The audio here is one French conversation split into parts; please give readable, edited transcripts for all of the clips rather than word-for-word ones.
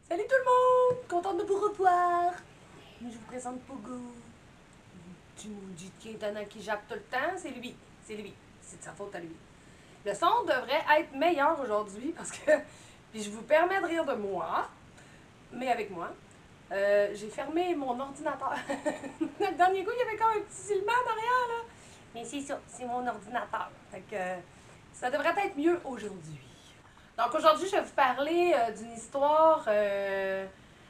Salut tout le monde! Contente de vous revoir! Je vous présente Pogo. Tu nous dis qu'il est un qui jappe tout le temps, c'est lui. C'est lui. C'est de sa faute à lui. Le son devrait être meilleur aujourd'hui parce que. Puis je vous permets de rire de moi, mais avec moi. J'ai fermé mon ordinateur. Le dernier coup, il y avait comme un petit silement en arrière, là. Mais c'est ça, c'est mon ordinateur. Fait que ça devrait être mieux aujourd'hui. Donc aujourd'hui, je vais vous parler d'une histoire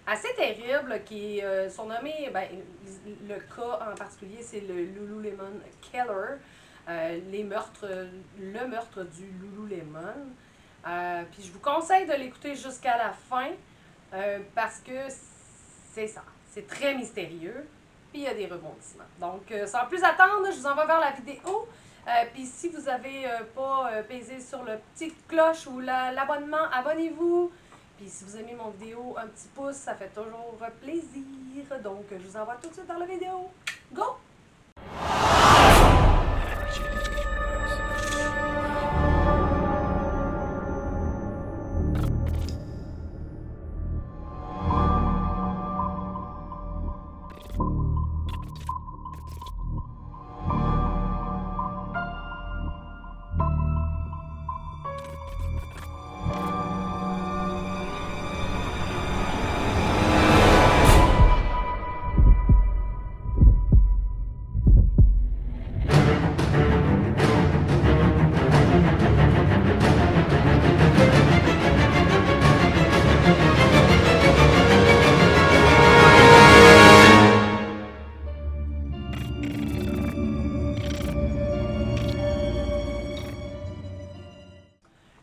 assez terrible qui est surnommée, le cas en particulier, c'est le Lululemon Killer, le meurtre du Lululemon. Puis je vous conseille de l'écouter jusqu'à la fin parce que c'est ça, c'est très mystérieux. Puis il y a des rebondissements. Donc sans plus attendre, je vous envoie vers la vidéo. Puis si vous n'avez pas pesé sur le petit cloche ou l'abonnement, abonnez-vous. Puis si vous aimez mon vidéo, un petit pouce, ça fait toujours plaisir. Donc je vous envoie tout de suite dans la vidéo. Go!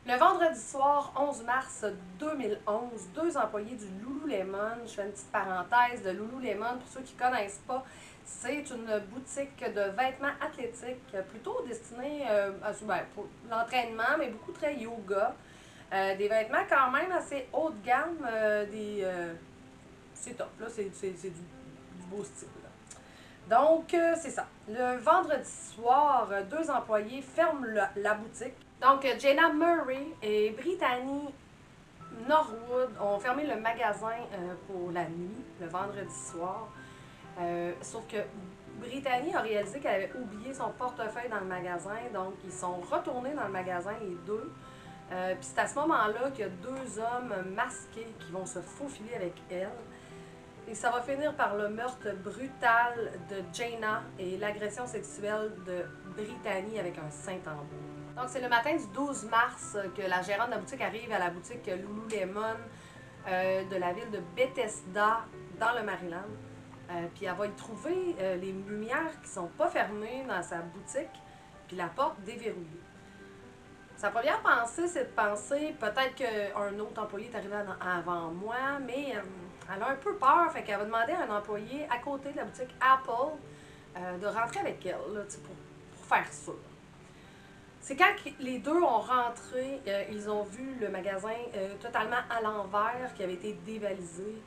Le vendredi soir, 11 mars 2011, deux employés du Lululemon, je fais une petite parenthèse de Lululemon, pour ceux qui ne connaissent pas, c'est une boutique de vêtements athlétiques, plutôt destinée pour l'entraînement, mais beaucoup très yoga. Des vêtements quand même assez haut de gamme, c'est top, là, c'est du beau style. Là. Donc, c'est ça. Le vendredi soir, deux employés ferment la boutique. Donc, Jenna Murray et Brittany Norwood ont fermé le magasin pour la nuit, le vendredi soir. Sauf que Brittany a réalisé qu'elle avait oublié son portefeuille dans le magasin, donc ils sont retournés dans le magasin, les deux. Puis c'est à ce moment-là qu'il y a deux hommes masqués qui vont se faufiler avec elle. Et ça va finir par le meurtre brutal de Jenna et l'agression sexuelle de Brittany avec un saint-tambour. Donc, c'est le matin du 12 mars que la gérante de la boutique arrive à la boutique Lululemon de la ville de Bethesda, dans le Maryland. Puis elle va y trouver les lumières qui sont pas fermées dans sa boutique, puis la porte déverrouillée. Sa première pensée, c'est de penser peut-être qu'un autre employé est arrivé avant moi, mais elle a un peu peur, fait qu'elle va demander à un employé à côté de la boutique Apple de rentrer avec elle là, pour faire ça. C'est quand les deux ont rentré, ils ont vu le magasin totalement à l'envers, qui avait été dévalisé.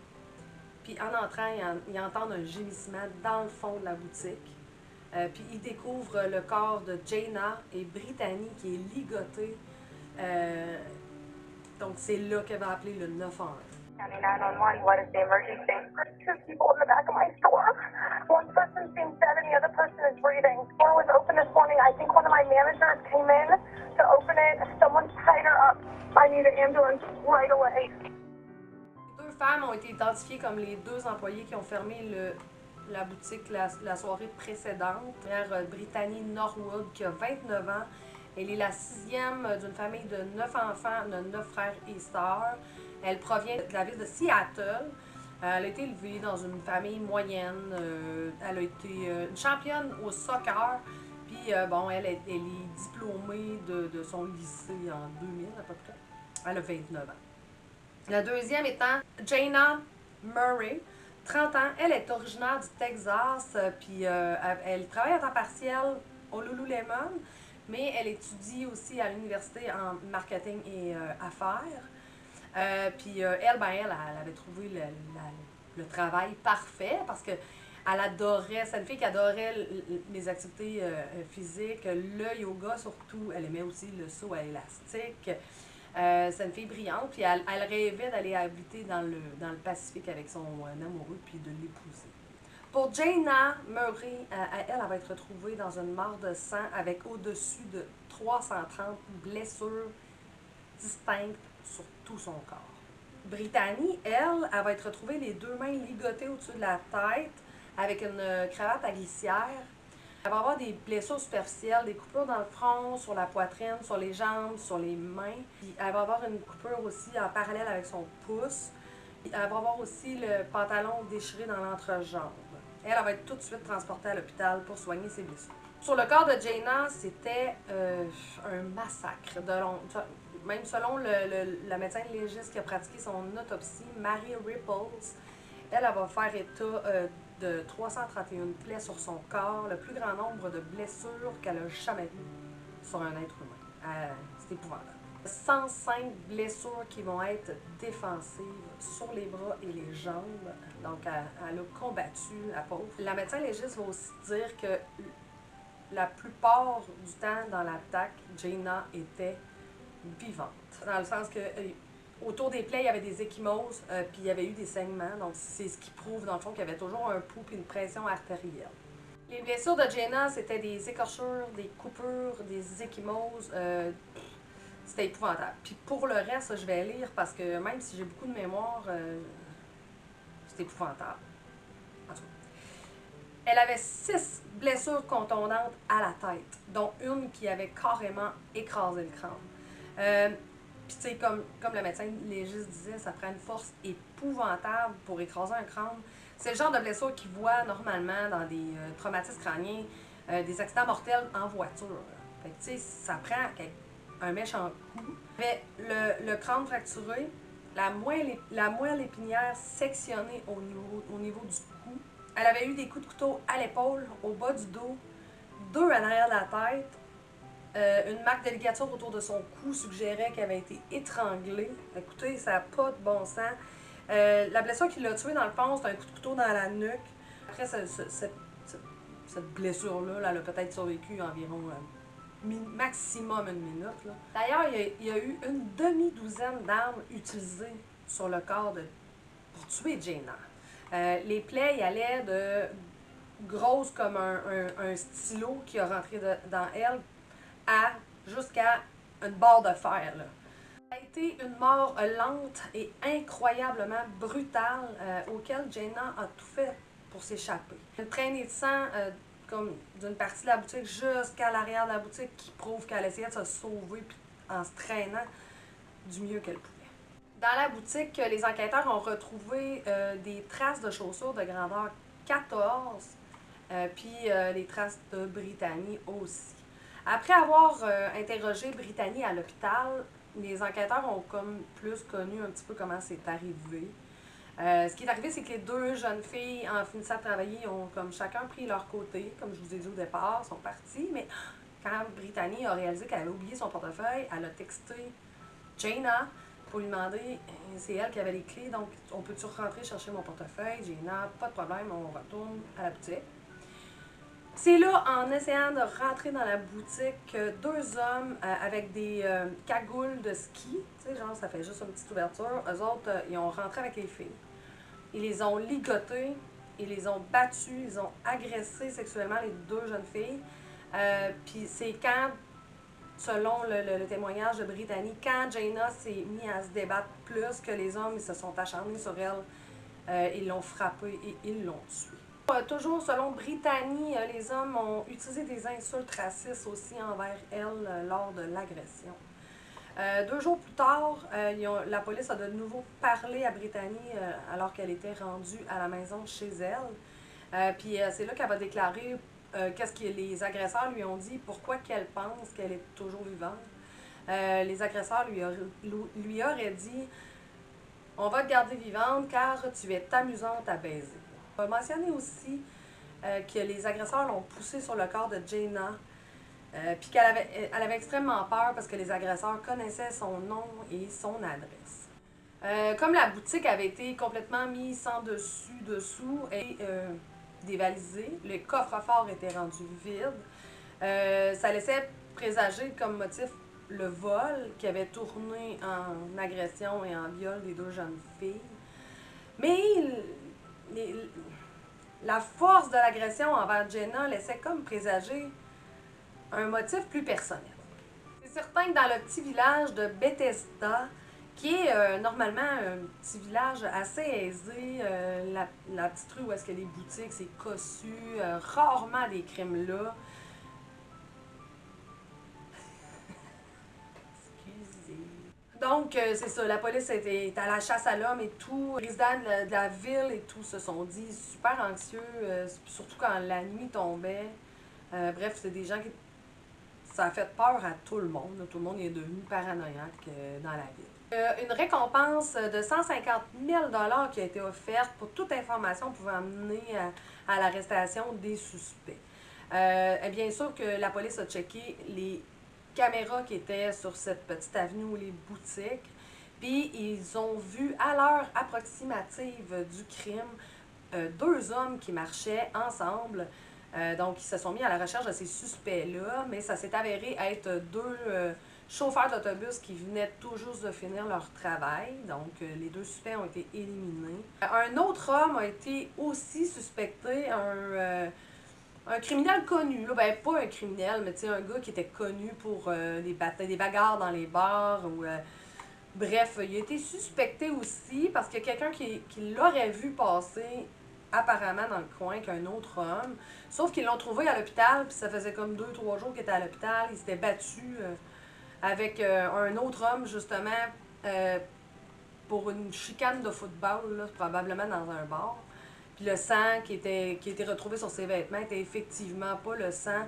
Puis en entrant, ils entendent un gémissement dans le fond de la boutique. Puis ils découvrent le corps de Jenna et Brittany qui est ligoté. Donc c'est là qu'elle va appeler le 911. County 911, what is the emergency? Two people in the back of my store. One person seems dead and the other person is breathing. The door was open this morning. I think one of my managers came in to open it. Someone tied her up. I need an ambulance right away. Les deux femmes ont été identifiées comme les deux employés qui ont fermé la boutique la soirée précédente. Brittany Norwood, qui a 29 ans. Elle est la sixième d'une famille de 9 enfants, de 9 frères et sœurs. Elle provient de la ville de Seattle. Elle a été élevée dans une famille moyenne. Elle a été une championne au soccer. Puis, elle est diplômée de son lycée en 2000 à peu près. Elle a 29 ans. La deuxième étant Jenna Murray, 30 ans. Elle est originaire du Texas. Puis, elle travaille à temps partiel au Lululemon. Mais elle étudie aussi à l'université en marketing et affaires. Puis elle avait trouvé le travail parfait parce que elle adorait, c'est une fille qui adorait les activités physiques, le yoga surtout. Elle aimait aussi le saut à élastique. C'est une fille brillante, puis elle rêvait d'aller habiter dans le Pacifique avec son amoureux, puis de l'épouser. Pour Jaina Murray, elle va être retrouvée dans une mare de sang avec au-dessus de 330 blessures distinctes sur tout son corps. Brittany, elle va être retrouvée les deux mains ligotées au-dessus de la tête avec une cravate à glissière. Elle va avoir des blessures superficielles, des coupures dans le front, sur la poitrine, sur les jambes, sur les mains. Puis elle va avoir une coupure aussi en parallèle avec son pouce. Puis elle va avoir aussi le pantalon déchiré dans l'entrejambe. Elle va être tout de suite transportée à l'hôpital pour soigner ses blessures. Sur le corps de Jaina, c'était un massacre. Même selon la médecin légiste qui a pratiqué son autopsie, Mary Ripples, elle va faire état de 331 plaies sur son corps, le plus grand nombre de blessures qu'elle a jamais vues sur un être humain. C'est épouvantable. 105 blessures qui vont être défensives sur les bras et les jambes. Donc, elle a combattu la pauvre. La médecin légiste va aussi dire que la plupart du temps dans l'attaque, Jaina était vivante. Dans le sens que autour des plaies, il y avait des ecchymoses, puis il y avait eu des saignements. Donc, c'est ce qui prouve, dans le fond, qu'il y avait toujours un pouls et une pression artérielle. Les blessures de Jaina, c'était des écorchures, des coupures, des ecchymoses. C'était épouvantable. Puis pour le reste, je vais lire parce que même si j'ai beaucoup de mémoire, c'est épouvantable. En tout cas. Elle avait 6 blessures contondantes à la tête, dont une qui avait carrément écrasé le crâne. Puis, tu sais, comme le médecin légiste disait, ça prend une force épouvantable pour écraser un crâne. C'est le genre de blessure qu'ils voient normalement dans des traumatismes crâniens, des accidents mortels en voiture. Fait que, tu sais, ça prend un méchant coup. Mais le crâne fracturé, la moelle épinière sectionnée au niveau du cou. Elle avait eu des coups de couteau à l'épaule, au bas du dos, 2 à l'arrière de la tête. Une marque de ligature autour de son cou suggérait qu'elle avait été étranglée. Écoutez, ça n'a pas de bon sens. La blessure qui l'a tuée, dans le fond, c'est un coup de couteau dans la nuque. Après, cette blessure-là, elle a peut-être survécu environ maximum 1 minute. D'ailleurs, il y a eu une demi-douzaine d'armes utilisées sur le corps pour tuer Jaina. Les plaies y allaient de grosses comme un stylo qui a rentré dans elle jusqu'à une barre de fer. Là. Ça a été une mort lente et incroyablement brutale auquel Jaina a tout fait pour s'échapper. Une traînée de sang comme d'une partie de la boutique jusqu'à l'arrière de la boutique qui prouve qu'elle essayait de se sauver en se traînant du mieux qu'elle pouvait. Dans la boutique, les enquêteurs ont retrouvé des traces de chaussures de grandeur 14, puis les traces de Brittany aussi. Après avoir interrogé Brittany à l'hôpital, les enquêteurs ont comme plus connu un petit peu comment c'est arrivé. Ce qui est arrivé, c'est que les 2 jeunes filles, en finissant de travailler, ont comme chacun pris leur côté, comme je vous ai dit au départ, sont parties. Mais quand Brittany a réalisé qu'elle avait oublié son portefeuille, elle a texté Jaina pour lui demander, c'est elle qui avait les clés, donc on peut-tu rentrer chercher mon portefeuille? Jaina, pas de problème, on retourne à la boutique. C'est là, en essayant de rentrer dans la boutique, que 2 hommes avec des cagoules de ski, tu sais, genre ça fait juste une petite ouverture, eux autres, ils ont rentré avec les filles. Ils les ont ligotées, ils les ont battues, ils ont agressé sexuellement les 2 jeunes filles. Puis c'est quand, selon le témoignage de Brittany, quand Jaina s'est mise à se débattre plus que les hommes, ils se sont acharnés sur elle, ils l'ont frappée et ils l'ont tuée. Toujours selon Brittany, les hommes ont utilisé des insultes racistes aussi envers elle lors de l'agression. 2 jours plus tard, la police a de nouveau parlé à Brittany alors qu'elle était rendue à la maison chez elle. Puis c'est là qu'elle va déclarer qu'est-ce que les agresseurs lui ont dit, pourquoi qu'elle pense qu'elle est toujours vivante. Les agresseurs lui auraient dit « On va te garder vivante car tu es amusante à baiser ». On va mentionner aussi que les agresseurs l'ont poussée sur le corps de Jaina, puis qu'elle avait extrêmement peur parce que les agresseurs connaissaient son nom et son adresse. Comme la boutique avait été complètement mise sans dessous et dévalisée, le coffre-fort était rendu vide, ça laissait présager comme motif le vol qui avait tourné en agression et en viol des 2 jeunes filles. Mais les- la force de l'agression envers Jenna laissait comme présager un motif plus personnel. C'est certain que dans le petit village de Bethesda, qui est normalement un petit village assez aisé, la petite rue où est-ce que les boutiques, c'est cossu, rarement des crimes là. Excusez. Donc, c'est ça, la police est à la chasse à l'homme et tout. Les résidents de la ville et tout se sont dit super anxieux, surtout quand la nuit tombait. Bref, c'est des gens qui... Ça a fait peur à tout le monde. Tout le monde est devenu paranoïaque dans la ville. Une récompense de 150 000 qui a été offerte pour toute information pouvant amener à l'arrestation des suspects. Et bien sûr que la police a checké les caméras qui étaient sur cette petite avenue ou les boutiques. Puis ils ont vu à l'heure approximative du crime 2 hommes qui marchaient ensemble. Donc ils se sont mis à la recherche de ces suspects-là, mais ça s'est avéré être 2 chauffeurs d'autobus qui venaient tout juste de finir leur travail. Donc les 2 suspects ont été éliminés. Un autre homme a été aussi suspecté, un criminel connu, là, ben pas un criminel, mais un gars qui était connu pour des bagarres dans les bars. Bref, il a été suspecté aussi parce qu'il y a quelqu'un qui l'aurait vu passer apparemment dans le coin qu'un autre homme. Sauf qu'ils l'ont trouvé à l'hôpital, puis ça faisait comme 2-3 jours qu'il était à l'hôpital. Il s'était battu avec un autre homme, justement, pour une chicane de football, là, probablement dans un bar. Puis le sang qui était retrouvé sur ses vêtements était effectivement pas le sang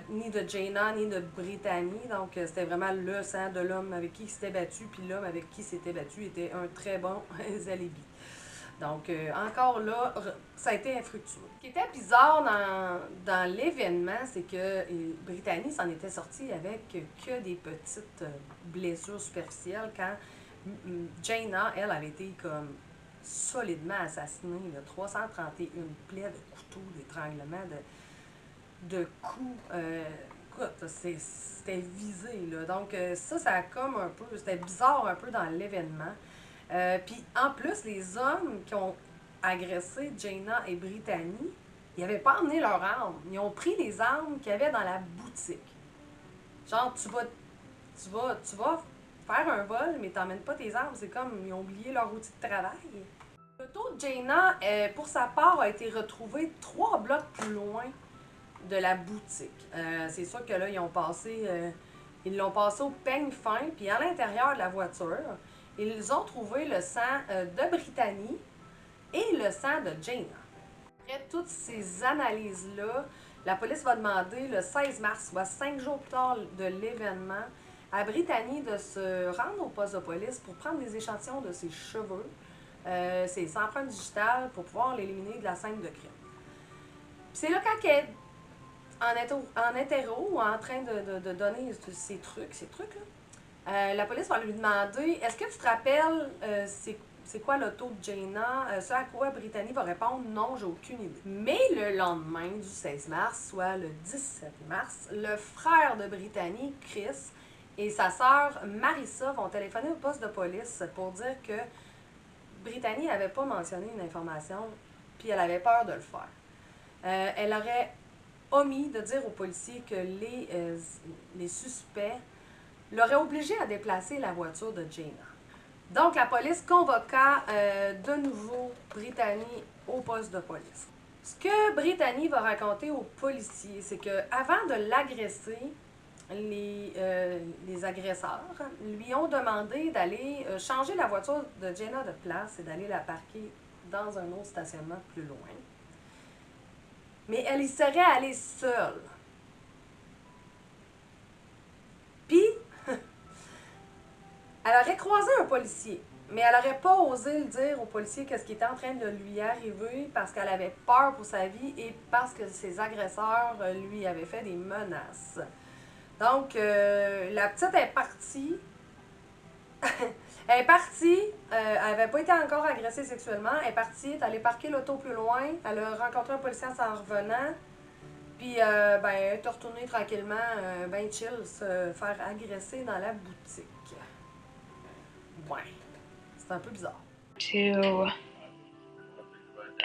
ni de Jenna ni de Brittany. Donc c'était vraiment le sang de l'homme avec qui il s'était battu. Puis l'homme avec qui il s'était battu était un très bon alibi. Donc encore là, ça a été infructueux. Ce qui était bizarre dans l'événement, c'est que Brittany s'en était sortie avec que des petites blessures superficielles quand Jenna, elle, avait été comme solidement assassinée, là, 331 plaies de couteau, d'étranglement, de coups. Écoute, c'était visé. Là. Donc ça a comme un peu... C'était bizarre un peu dans l'événement. Puis en plus, les hommes qui ont agressé Jenna et Brittany, ils n'avaient pas emmené leurs armes. Ils ont pris les armes qu'il y avait dans la boutique. Genre, tu vas faire un vol, mais t'emmènes pas tes armes. C'est comme, ils ont oublié leur outil de travail. L'auto de Jenna, pour sa part, a été retrouvé 3 blocs plus loin de la boutique. C'est sûr que là, ils l'ont passé au peigne fin, puis à l'intérieur de la voiture, ils ont trouvé le sang de Brittany et le sang de Jenna. Après toutes ces analyses-là, la police va demander le 16 mars, soit 5 jours plus tard de l'événement, à Brittany de se rendre au poste de police pour prendre des échantillons de ses cheveux, ses empreintes digitales, pour pouvoir l'éliminer de la scène de crime. Puis c'est là quand elle est en interro ou en train de donner ces trucs-là, la police va lui demander « Est-ce que tu te rappelles c'est quoi l'auto de Jenna? » Ce à quoi Brittany va répondre « Non, j'ai aucune idée. » Mais le lendemain du 16 mars, soit le 17 mars, le frère de Brittany, Chris, et sa sœur Marissa vont téléphoner au poste de police pour dire que Brittany n'avait pas mentionné une information, puis elle avait peur de le faire. Elle aurait omis de dire aux policiers que les suspects l'auraient obligée à déplacer la voiture de Jenna. Donc, la police convoqua de nouveau Brittany au poste de police. Ce que Brittany va raconter aux policiers, c'est qu'avant de l'agresser, les agresseurs lui ont demandé d'aller changer la voiture de Jenna de place et d'aller la parquer dans un autre stationnement plus loin. Mais elle y serait allée seule. Puis, elle aurait croisé un policier, mais elle n'aurait pas osé le dire au policier qu'est-ce qui était en train de lui arriver parce qu'elle avait peur pour sa vie et parce que ses agresseurs lui avaient fait des menaces. Donc, la petite est partie. Elle est partie, elle n'avait pas été encore agressée sexuellement. Elle est partie, elle est allée parquer l'auto plus loin. Elle a rencontré un policier en s'en revenant. Puis, ben, te retourner tranquillement, ben chill, se faire agresser dans la boutique. Ouais, c'est un peu bizarre. To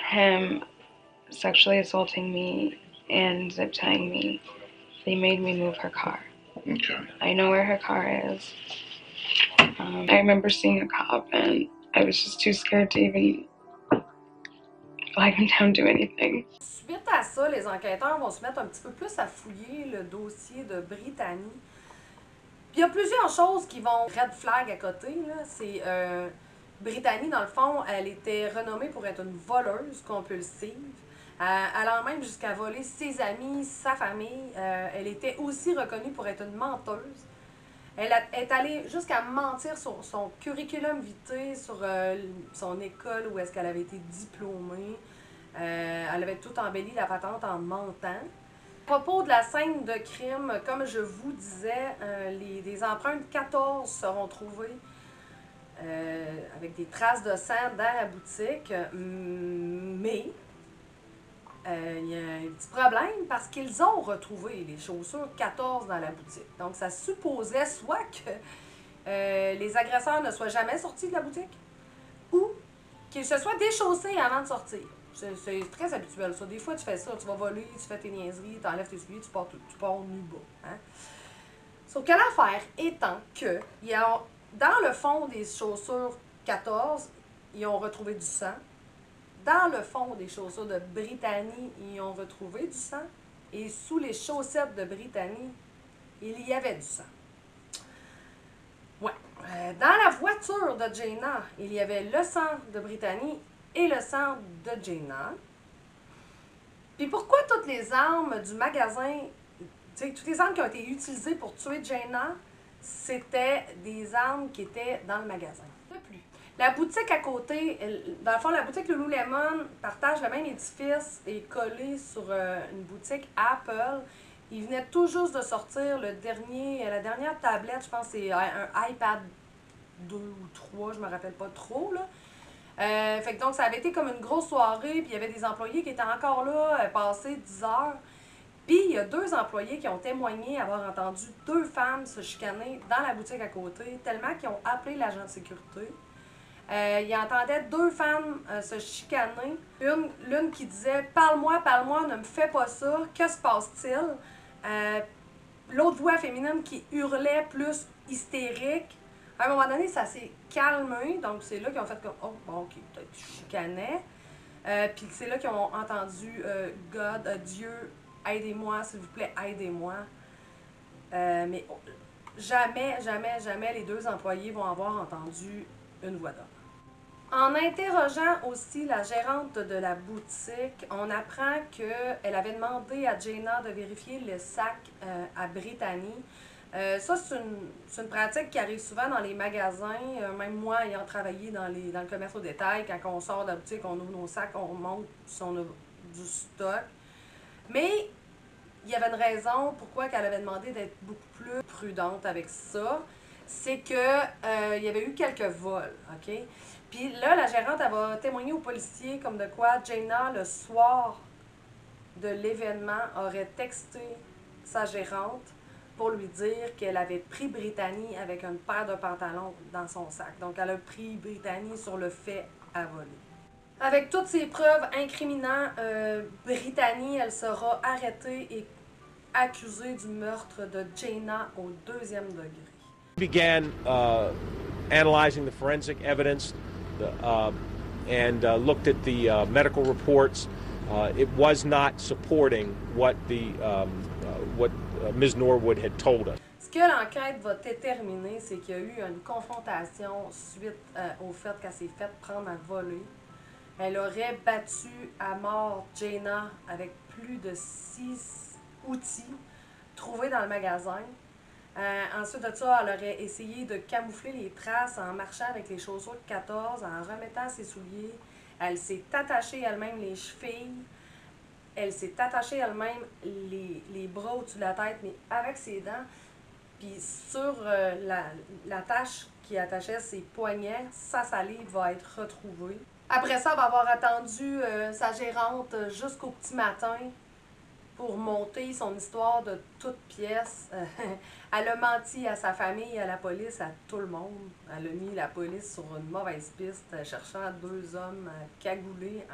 him sexually assaulting me and zip tying me, they made me move her car. Okay. I know where her car is. I remember seeing a cop and I was just too scared to even flag him down, do anything. Suite à ça, les enquêteurs vont se mettre un petit peu plus à fouiller le dossier de Brittany. Puis il y a plusieurs choses qui vont red flag à côté. C'est Brittany, dans le fond, elle était renommée pour être une voleuse compulsive. Allant même jusqu'à voler ses amis, sa famille. Elle était aussi reconnue pour être une menteuse. Elle est allée jusqu'à mentir sur son curriculum vitae, sur son école où est-ce qu'elle avait été diplômée. Elle avait tout embelli la patente en mentant. À propos de la scène de crime, comme je vous disais, des empreintes 14 seront trouvées avec des traces de sang dans la boutique, mais il y a un petit problème parce qu'ils ont retrouvé les chaussures 14 dans la boutique. Donc ça supposait soit que les agresseurs ne soient jamais sortis de la boutique ou qu'ils se soient déchaussés avant de sortir. C'est très habituel, ça. Des fois, tu fais ça, tu vas voler, tu fais tes niaiseries, tu enlèves tes souliers, tu pars nu bas. Hein? Sauf que l'affaire étant que, dans le fond des chaussures 14, ils ont retrouvé du sang. Dans le fond des chaussures de Brittany, ils ont retrouvé du sang. Et sous les chaussettes de Brittany, il y avait du sang. Ouais. Dans la voiture de Jayna, il y avait le sang de Brittany et le sang de Jayna. Puis pourquoi toutes les armes du magasin, toutes les armes qui ont été utilisées pour tuer Jayna, c'était des armes qui étaient dans le magasin. De plus, la boutique à côté, dans le fond, la boutique Lululemon partage le même édifice et est collée sur une boutique Apple. Ils venaient tout juste de sortir la dernière tablette, je pense que c'est un iPad 2 ou 3, je me rappelle pas trop, là. Fait que donc, ça avait été comme une grosse soirée, puis il y avait des employés qui étaient encore là, passé 10 heures. Puis il y a 2 employés qui ont témoigné avoir entendu 2 femmes se chicaner dans la boutique à côté, tellement qu'ils ont appelé l'agent de sécurité. Ils entendaient 2 femmes se chicaner. L'une qui disait « Parle-moi, parle-moi, ne me fais pas ça, que se passe-t-il? » L'autre voix féminine qui hurlait plus hystérique. À un moment donné, ça s'est calmé, donc c'est là qu'ils ont fait comme « Oh, bon, ok, peut-être qu'ils chicanaient. » Puis c'est là qu'ils ont entendu « God, Dieu, aidez-moi, s'il vous plaît, aidez-moi. » Mais jamais, jamais, jamais les 2 employés vont avoir entendu une voix d'homme. En interrogeant aussi la gérante de la boutique, on apprend qu'elle avait demandé à Jayna de vérifier le sac à Brittany. Ça, c'est une pratique qui arrive souvent dans les magasins. Même moi, ayant travaillé dans le commerce au détail, quand on sort de la boutique, on ouvre nos sacs, on montre si on a du stock. Mais il y avait une raison pourquoi elle avait demandé d'être beaucoup plus prudente avec ça. C'est que il y avait eu quelques vols, OK? Puis là, la gérante, elle va témoigner aux policiers comme de quoi Jayna, le soir de l'événement, aurait texté sa gérante pour lui dire qu'elle avait pris Brittany avec une paire de pantalons dans son sac. Donc, elle a pris Brittany sur le fait à voler. Avec toutes ces preuves incriminant Brittany, elle sera arrêtée et accusée du meurtre de Jayna au 2e degré. Began analyzing the forensic evidence and looked at the medical reports. It was not supporting what Ms. Norwood had told us. Ce que l'enquête va déterminer, c'est qu'il y a eu une confrontation suite au fait qu'elle s'est faite prendre à voler. Elle aurait battu à mort Jayna avec plus de 6 outils trouvés dans le magasin. Ensuite de ça, elle aurait essayé de camoufler les traces en marchant avec les chaussures de 14, en remettant ses souliers. Elle s'est attachée elle-même les chevilles. Elle s'est attachée elle-même les bras au-dessus de la tête, mais avec ses dents. Puis sur la tache qui attachait ses poignets, sa salive va être retrouvée. Après ça, elle va avoir attendu sa gérante jusqu'au petit matin pour monter son histoire de toutes pièces. Elle a menti à sa famille, à la police, à tout le monde. Elle a mis la police sur une mauvaise piste, cherchant 2 hommes cagoulés.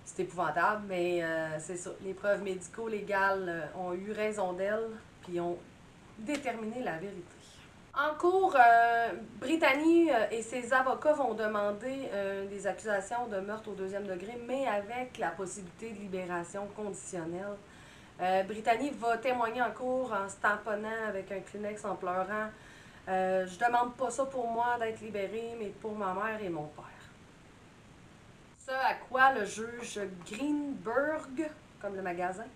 C'est épouvantable, mais c'est ça. Les preuves médico-légales ont eu raison d'elle, puis ont déterminé la vérité. En cours, Brittany et ses avocats vont demander des accusations de meurtre au 2e degré, mais avec la possibilité de libération conditionnelle. Brittany va témoigner en cours en se tamponnant avec un Kleenex en pleurant. Je demande pas ça pour moi d'être libérée, mais pour ma mère et mon père. Ce à quoi le juge Greenberg, comme le magasin,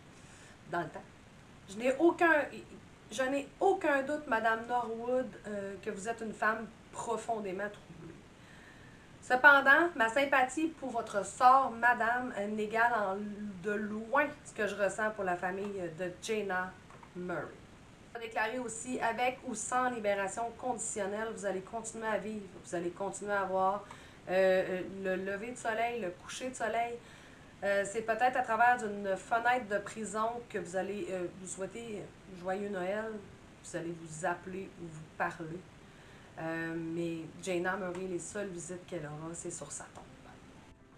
dans le temps, je n'ai aucun doute, Madame Norwood, que vous êtes une femme profondément troublée. Cependant, ma sympathie pour votre sort, Madame, n'égale de loin ce que je ressens pour la famille de Jayna Murray. Je vais déclarer aussi, avec ou sans libération conditionnelle, vous allez continuer à vivre, vous allez continuer à avoir le lever de soleil, le coucher de soleil. C'est peut-être à travers une fenêtre de prison que vous allez vous souhaiter joyeux Noël, vous allez vous appeler ou vous parler. Mais Jayna Murray, les seules visites qu'elle aura, c'est sur sa tombe.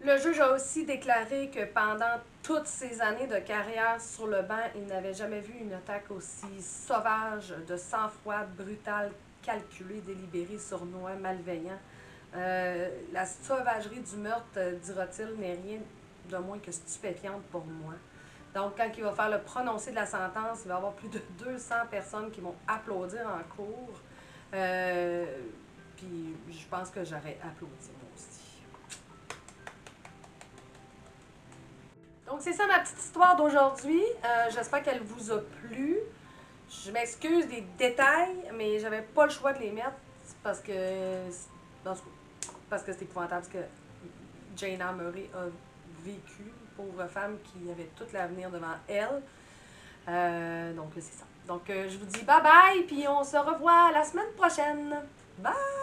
Le juge a aussi déclaré que pendant toutes ces années de carrière sur le banc, il n'avait jamais vu une attaque aussi sauvage, de sang-froid, brutale, calculée, délibérée, sournois, malveillant. La sauvagerie du meurtre, dira-t-il, n'est rien de moins que stupéfiante pour moi. Donc, quand il va faire le prononcé de la sentence, il va y avoir plus de 200 personnes qui vont applaudir en cours. Puis, je pense que j'aurais applaudi moi aussi. Donc, c'est ça ma petite histoire d'aujourd'hui. J'espère qu'elle vous a plu. Je m'excuse des détails, mais j'avais pas le choix de les mettre parce que c'est épouvantable ce que Jayna Murray a vécu, pauvre femme qui avait tout l'avenir devant elle. Donc c'est ça. Donc je vous dis bye bye, puis on se revoit la semaine prochaine. Bye!